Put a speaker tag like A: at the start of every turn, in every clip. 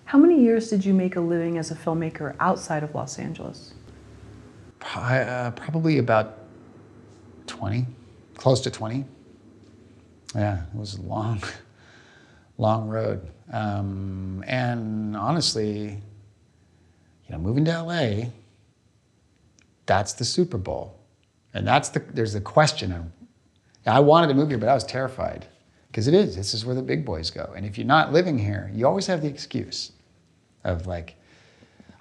A: How many years did you make a living as a filmmaker outside of Los Angeles?
B: Probably about 20, close to 20. Yeah, it was a long, long road. And honestly, moving to LA, that's the Super Bowl. And there's the question of, I wanted to move here, but I was terrified. Because this is where the big boys go. And if you're not living here, you always have the excuse of like,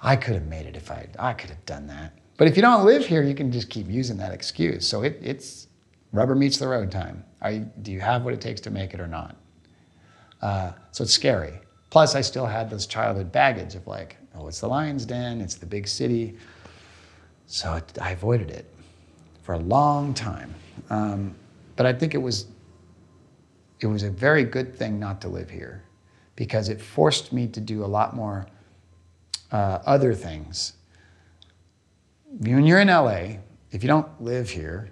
B: I could have made it if I could have done that. But if you don't live here, you can just keep using that excuse. So it's rubber meets the road time. Do you have what it takes to make it or not? So it's scary. Plus, I still had this childhood baggage of like, oh, it's the Lion's Den, it's the big city. So I avoided it for a long time. But I think it was a very good thing not to live here because it forced me to do a lot more other things. When you're in LA, if you don't live here,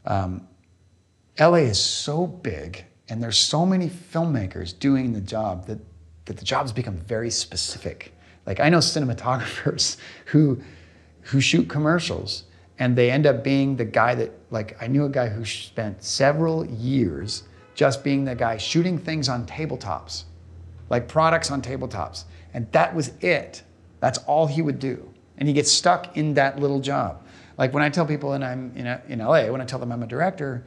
B: LA is so big and there's so many filmmakers doing the job that the jobs become very specific. Like I know cinematographers who shoot commercials and they end up being the guy that, like I knew a guy who spent several years just being the guy shooting things on tabletops, like products on tabletops. And that was it. That's all he would do. And he gets stuck in that little job. Like when I tell people, and I'm in LA, when I tell them I'm a director,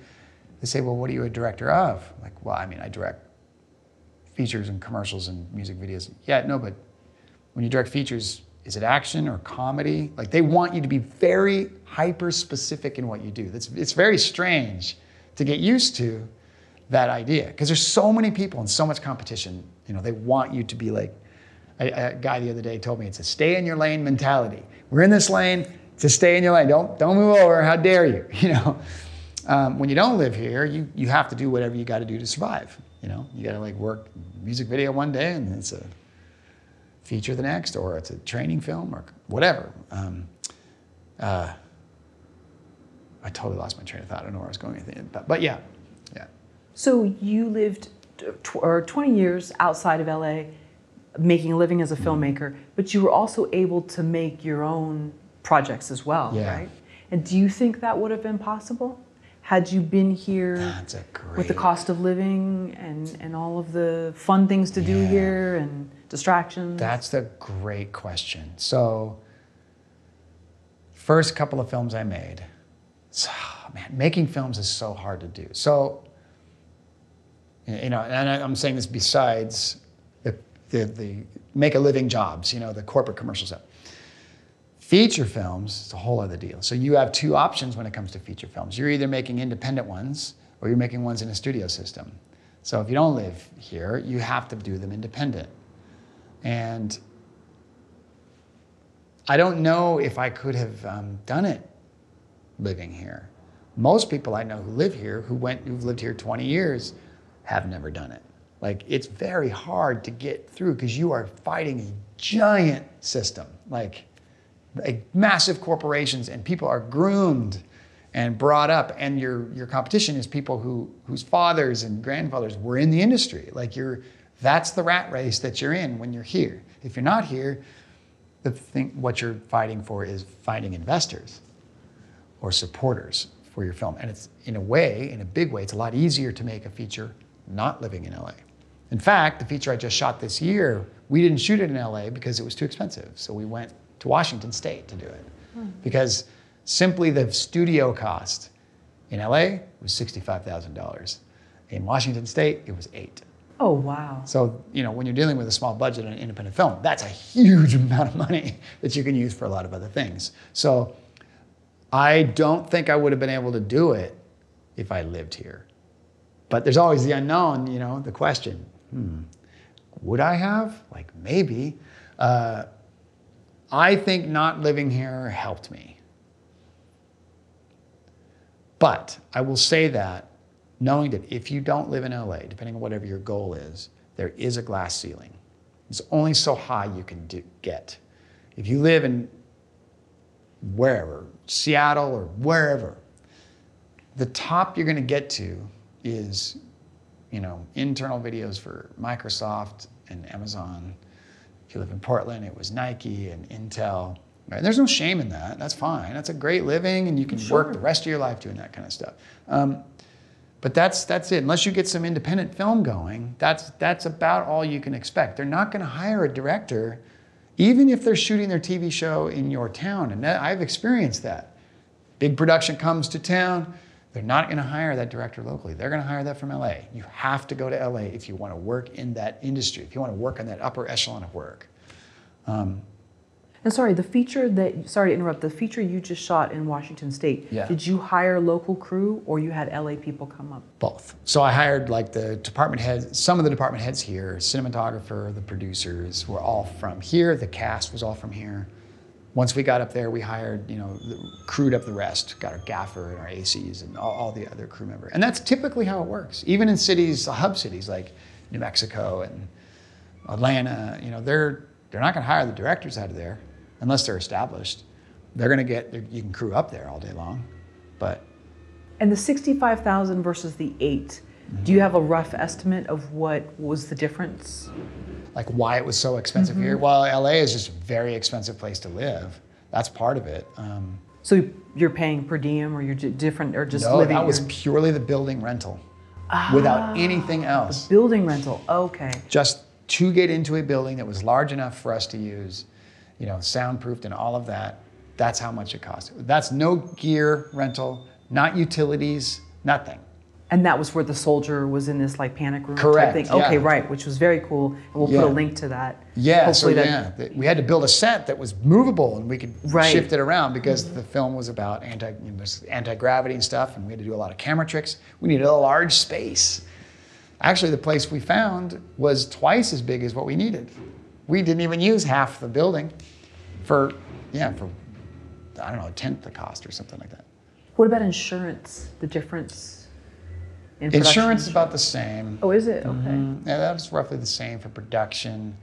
B: they say, well, what are you a director of? I'm like, well, I mean, I direct features and commercials and music videos. Yeah, no, but when you direct features, is it action or comedy? Like they want you to be very hyper-specific in what you do. It's very strange to get used to that idea because there's so many people and so much competition. They want you to be like, a guy the other day told me it's a stay in your lane mentality. We're in this lane, to stay in your lane. Don't move over, how dare you? When you don't live here, you have to do whatever you got to do to survive. You got to like work music video one day and it's a feature the next, or it's a training film or whatever. I totally lost my train of thought. I don't know where I was going with it, but yeah.
A: So you lived 20 years outside of LA, making a living as a filmmaker, but you were also able to make your own projects as well, right? And do you think that would have been possible had you been here with the cost of living and all of the fun things to do here and distractions?
B: That's a great question. So, first couple of films I made, making films is so hard to do. So, and I'm saying this besides the make a living jobs, the corporate commercial stuff. Feature films, it's a whole other deal. So you have two options when it comes to feature films. You're either making independent ones or you're making ones in a studio system. So if you don't live here, you have to do them independent. And I don't know if I could have done it living here. Most people I know who live here, who've lived here 20 years, have never done it. Like, it's very hard to get through because you are fighting a giant system, like massive corporations, and people are groomed and brought up, and your competition is people whose fathers and grandfathers were in the industry. Like, that's the rat race that you're in when you're here. If you're not here, what you're fighting for is finding investors or supporters for your film. And it's, in a big way, it's a lot easier to make a feature not living in LA. In fact, the feature I just shot this year, we didn't shoot it in LA because it was too expensive. So we went to Washington State to do it. Because simply the studio cost in LA was $65,000. In Washington State, it was $8,000.
A: Oh, wow.
B: So, when you're dealing with a small budget on an independent film, that's a huge amount of money that you can use for a lot of other things. So I don't think I would have been able to do it if I lived here. But there's always the unknown, the question. Would I have? Like, maybe. I think not living here helped me. But I will say that, knowing that if you don't live in LA, depending on whatever your goal is, there is a glass ceiling. It's only so high you can get. If you live in wherever, Seattle or wherever, the top you're going to get to is, internal videos for Microsoft and Amazon If you live in Portland, it was Nike and Intel. Right? There's no shame in that. That's fine. That's a great living, and you can work the rest of your life doing that kind of stuff. But that's it. Unless you get some independent film going, that's about all you can expect. They're not going to hire a director, even if they're shooting their TV show in your town. And I've experienced that. Big production comes to town. They're not going to hire that director locally. They're going to hire that from LA. You have to go to LA if you want to work in that industry, if you want to work on that upper echelon of work.
A: And sorry, sorry to interrupt, the feature you just shot in Washington State, did you hire local crew or you had LA people come up?
B: Both. So I hired like the department heads, some of the department heads here, cinematographer, the producers were all from here. The cast was all from here. Once we got up there, we hired, crewed up the rest, got our gaffer and our ACs and all the other crew members. And that's typically how it works. Even in cities, hub cities like New Mexico and Atlanta, they're not going to hire the directors out of there unless they're established. They're going to you can crew up there all day long, but.
A: And the 65,000 versus the 8, do you have a rough estimate of what was the difference?
B: Like why it was so expensive here? Well, LA is just a very expensive place to live. That's part of it.
A: So you're paying per diem or you're different or just
B: no,
A: living?
B: No, that was purely the building rental without anything else.
A: The building rental, okay.
B: Just to get into a building that was large enough for us to use, soundproofed and all of that, that's how much it cost. That's no gear rental, not utilities, nothing.
A: And that was where the soldier was in this like panic room
B: Correct,
A: type thing? Okay, right, which was very cool. And we'll put a link to that.
B: Yeah, we had to build a set that was movable and we could shift it around because the film was about anti-gravity and stuff, and we had to do a lot of camera tricks. We needed a large space. Actually, the place we found was twice as big as what we needed. We didn't even use half the building for I don't know, a tenth the cost or something like that.
A: What about insurance? The difference in production?
B: Insurance is about the same.
A: Oh, is it? Okay.
B: Yeah, that was roughly the same for production.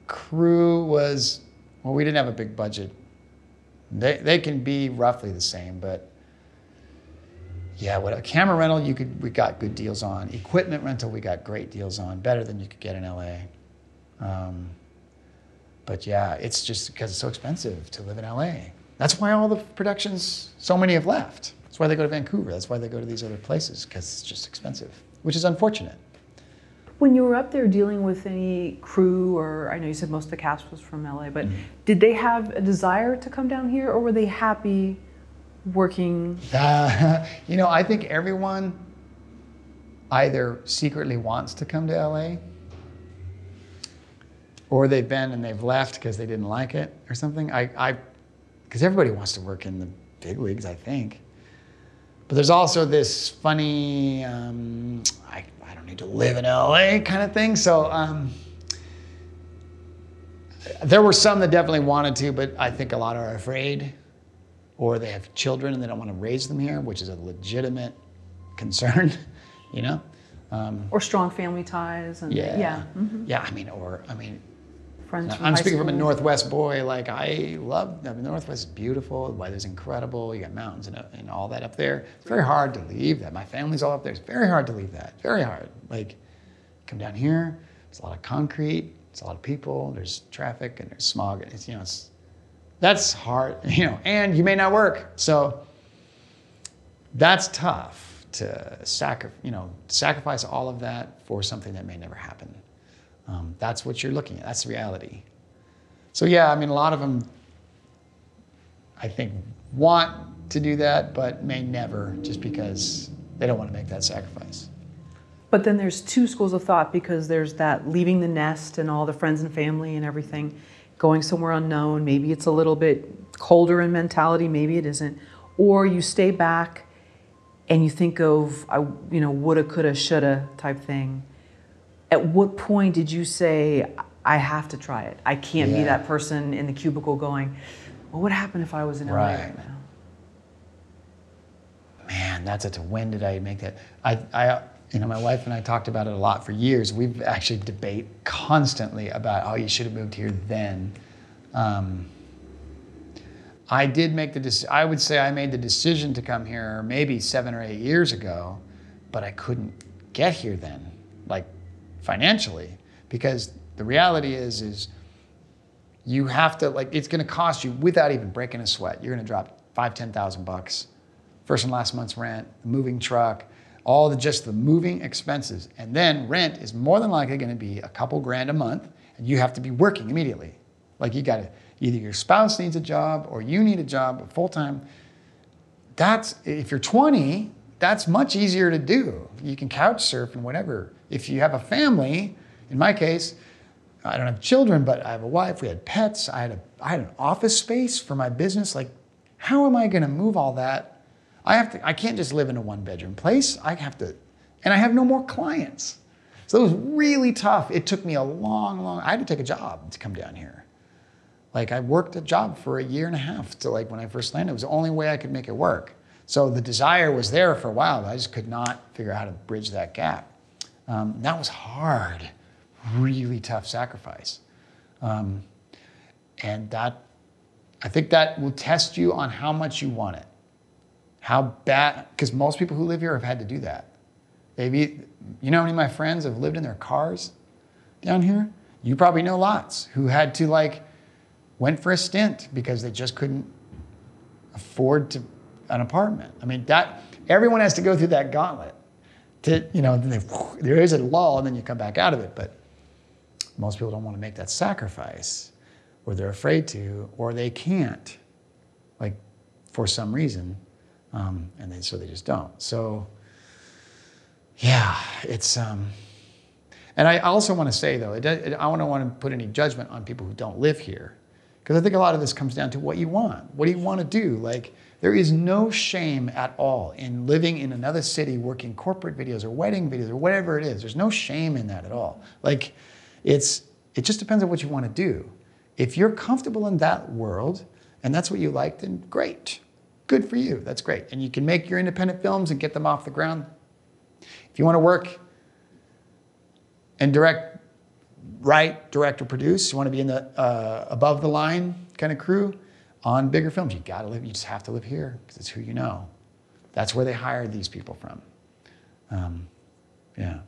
B: Crew was, well, we didn't have a big budget. They can be roughly the same, but yeah, what a camera rental we got good deals on. Equipment rental we got great deals on, better than you could get in LA. But yeah, it's just because it's so expensive to live in LA. That's why all the productions, so many have left. That's why they go to Vancouver. That's why they go to these other places, because it's just expensive, which is unfortunate.
A: When you were up there dealing with any crew, or I know you said most of the cast was from LA, but did they have a desire to come down here, or were they happy working?
B: I think everyone either secretly wants to come to LA, or they've been and they've left because they didn't like it or something. Because everybody wants to work in the big leagues, I think. But there's also this funny, I don't need to live in LA kind of thing. So there were some that definitely wanted to, but I think a lot are afraid, or they have children and they don't want to raise them here, which is a legitimate concern,
A: Or strong family ties. And
B: Yeah,
A: friends from
B: I'm
A: high
B: speaking from a
A: school.
B: Northwest boy. Like Northwest is beautiful. The weather's incredible. You got mountains and all that up there. It's very hard to leave that. My family's all up there. It's very hard to leave that. Very hard. Like, come down here. It's a lot of concrete. It's a lot of people. There's traffic and there's smog. That's hard. And you may not work. So that's tough to sacrifice all of that for something that may never happen. That's what you're looking at. That's the reality. So yeah, a lot of them, I think, want to do that, but may never, just because they don't want to make that sacrifice.
A: But then there's two schools of thought, because there's that leaving the nest and all the friends and family and everything, going somewhere unknown. Maybe it's a little bit colder in mentality, maybe it isn't. Or you stay back and you think of, woulda, coulda, shoulda type thing. At what point did you say, I have to try it? I can't be that person in the cubicle going, well, what happened if I was in LA right now?
B: Man, when did I make that? My wife and I talked about it a lot for years. We've actually debate constantly about, oh, you should have moved here then. I did make I would say I made the decision to come here maybe 7 or 8 years ago, but I couldn't get here then, like financially, because the reality is You have to, like, it's gonna cost you, without even breaking a sweat, you're gonna drop $5,000-10,000, first and last month's rent, moving truck, all the just the moving expenses. And then rent is more than likely gonna be a couple grand a month, and you have to be working immediately. Like, you gotta, either your spouse needs a job or you need a job full-time. That's, if you're 20, that's much easier to do. You can couch surf and whatever. If you have a family, in my case, I don't have children, but I have a wife, we had pets, I had an office space for my business. Like, how am I gonna move all that? I can't just live in a 1-bedroom place. I have to, and I have no more clients. So it was really tough. It took me a long, I had to take a job to come down here. Like, I worked a job for a year and a half to, like, when I first landed. It was the only way I could make it work. So the desire was there for a while, but I just could not figure out how to bridge that gap. That was hard, really tough sacrifice. And that, I think that will test you on how much you want it. How bad, because most people who live here have had to do that. You know how many of my friends have lived in their cars down here? You probably know lots who had to, like, went for a stint because they just couldn't afford an apartment. I mean, everyone has to go through that gauntlet. There is a lull and then you come back out of it, but most people don't want to make that sacrifice, or they're afraid to, or they can't, like, for some reason, so they just don't. So, yeah, it's, and I also want to say, though, I don't want to put any judgment on people who don't live here, because I think a lot of this comes down to what you want. What do you want to do? Like, there is no shame at all in living in another city, working corporate videos or wedding videos or whatever it is. There's no shame in that at all. Like, it just depends on what you want to do. If you're comfortable in that world and that's what you like, then great. Good for you. That's great. And you can make your independent films and get them off the ground. If you want to work and write, direct, or produce, you want to be in the above the line kind of crew on bigger films, you just have to live here because it's who you know. That's where they hired these people from. Yeah.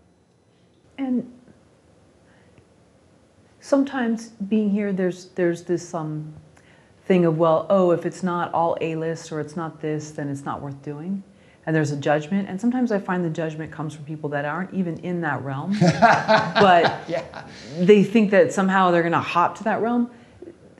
A: And sometimes being here, there's this thing of, well, oh, if it's not all A-list or it's not this, then it's not worth doing. And there's a judgment. And sometimes I find the judgment comes from people that aren't even in that realm, but they think that somehow they're going to hop to that realm.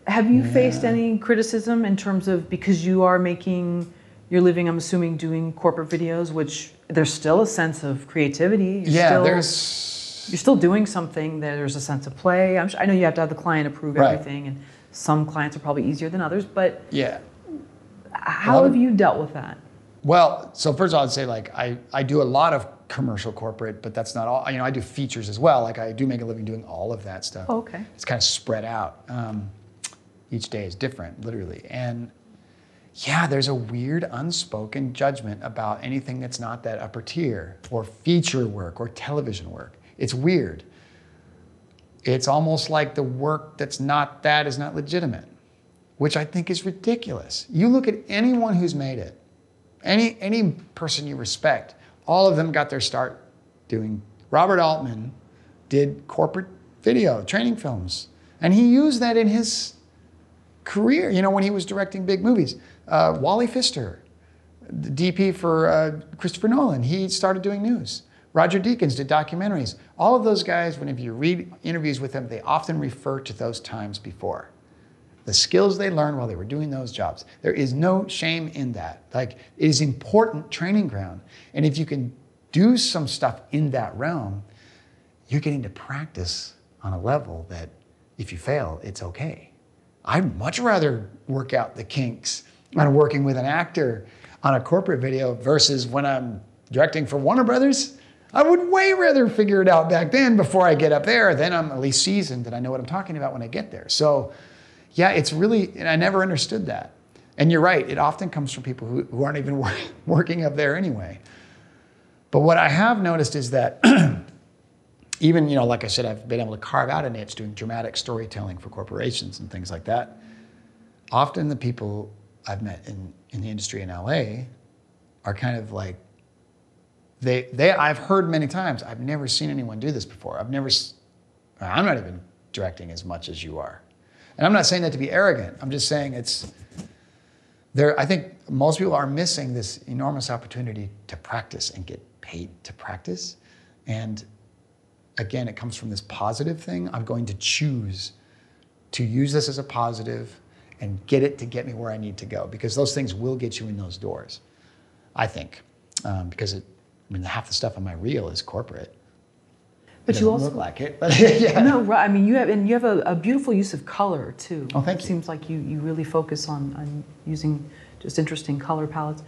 A: Have you faced any criticism in terms of, because you are making your living, I'm assuming, doing corporate videos, which there's still a sense of creativity. You're still doing something. There's a sense of play. I know you have to have the client approve everything, and some clients are probably easier than others, but how have you dealt with that?
B: Well, so first of all, I'd say, like, I do a lot of commercial corporate, but that's not all. I do features as well. Like, I do make a living doing all of that stuff.
A: Oh, okay.
B: It's kind of spread out. Each day is different, literally. And yeah, there's a weird unspoken judgment about anything that's not that upper tier, or feature work, or television work. It's weird. It's almost like the work that's not that is not legitimate, which I think is ridiculous. You look at anyone who's made it, any person you respect, all of them got their start doing. Robert Altman did corporate video, training films, and he used that in his career, when he was directing big movies. Wally Pfister, the DP for Christopher Nolan, he started doing news. Roger Deakins did documentaries. All of those guys, whenever you read interviews with them, they often refer to those times before. The skills they learned while they were doing those jobs. There is no shame in that. Like, it is important training ground. And if you can do some stuff in that realm, you're getting to practice on a level that if you fail, it's okay. I'd much rather work out the kinks on working with an actor on a corporate video versus when I'm directing for Warner Brothers. I would way rather figure it out back then before I get up there. Then I'm at least seasoned and I know what I'm talking about when I get there. So yeah, it's really, and I never understood that. And you're right, it often comes from people who aren't even working up there anyway. But what I have noticed is that even, like I said, I've been able to carve out a niche doing dramatic storytelling for corporations and things like that. Often the people I've met in the industry in LA are kind of like, I've heard many times, I've never seen anyone do this before. I'm not even directing as much as you are. And I'm not saying that to be arrogant. I'm just saying it's there. I think most people are missing this enormous opportunity to practice and get paid to practice. And again, it comes from this positive thing. I'm going to choose to use this as a positive and get it to get me where I need to go, because those things will get you in those doors, I think. Because half the stuff on my reel is corporate.
A: But you also
B: look like it, but yeah.
A: No, right. I mean, you have a beautiful use of color too.
B: Oh, thank you.
A: It seems like you really focus on using just interesting color palettes.